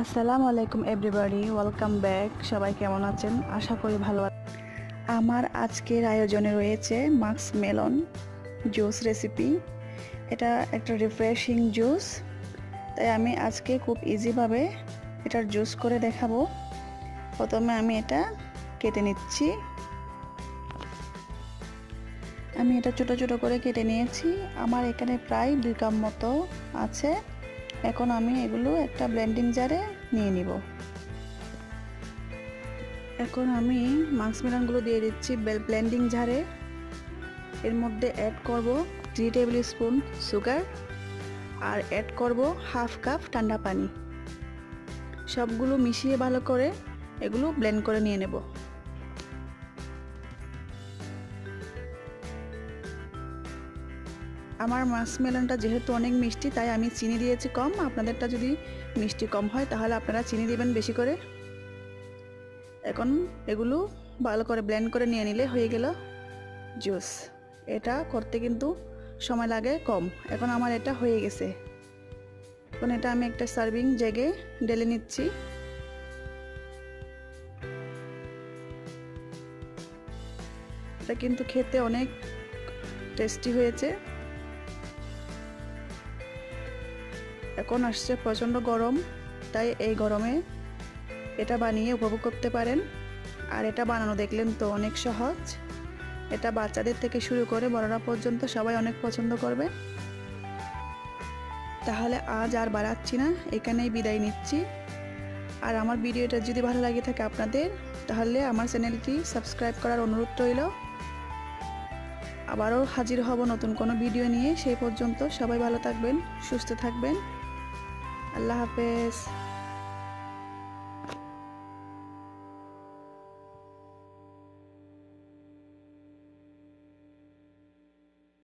আসসালামু আলাইকুম everybody, welcome back. সবাই কেমন আছেন? আশা করি ভালো আছেন। আমার আজকের আয়োজনে রয়েছে মাস্কমেলন জুস রেসিপি। এটা একটা রিফ্রেশিং জুস, তাই আমি আজকে খুব ইজিভাবে এটার জুস করে দেখাবো। প্রথমে আমি এটা কেটে নিচ্ছি। আমি এটা ছোটো ছোটো করে কেটে নিয়েছি। আমার এখানে প্রায় 2 কাপ মতো আছে। এখন আমি এগুলো একটা ব্লেন্ডিং জারে নিয়ে নিব। এখন আমি মাস্কমেলনগুলো দিয়ে দিচ্ছি ব্লেন্ডিং জারে। এর মধ্যে অ্যাড করব 3 টেবিল স্পুন সুগার আর অ্যাড করব হাফ কাপ ঠান্ডা পানি। সবগুলো মিশিয়ে ভালো করে এগুলো ব্লেন্ড করে নিয়ে নেব। আমার মাস্কমেলনটা যেহেতু অনেক মিষ্টি, তাই আমি চিনি দিয়েছি কম। আপনাদেরটা যদি মিষ্টি কম হয় তাহলে আপনারা চিনি দিবেন বেশি করে। এখন এগুলো ভালো করে ব্লেন্ড করে নিয়ে নিলে হয়ে গেল জুস। এটা করতে কিন্তু সময় লাগে কম। এখন আমার এটা হয়ে গেছে। এখন এটা আমি একটা সার্ভিং জাগে ঢেলে নিচ্ছি। এটা কিন্তু খেতে অনেক টেস্টি হয়েছে। এখন আসছে প্রচণ্ড গরম, তাই এই গরমে এটা বানিয়ে উপভোগ করতে পারেন। আর এটা বানানো দেখলেন তো অনেক সহজ। এটা বাচ্চাদের থেকে শুরু করে বড়রা পর্যন্ত সবাই অনেক পছন্দ করবে। তাহলে আজ আর বাড়াচ্ছি না, এখানেই বিদায় নিচ্ছি। আর আমার ভিডিওটা যদি ভালো লাগে থাকে আপনাদের, তাহলে আমার চ্যানেলটি সাবস্ক্রাইব করার অনুরোধ রইল। আবারও হাজির হব নতুন কোনো ভিডিও নিয়ে। সেই পর্যন্ত সবাই ভালো থাকবেন, সুস্থ থাকবেন। আল্লাহ হাফেজ।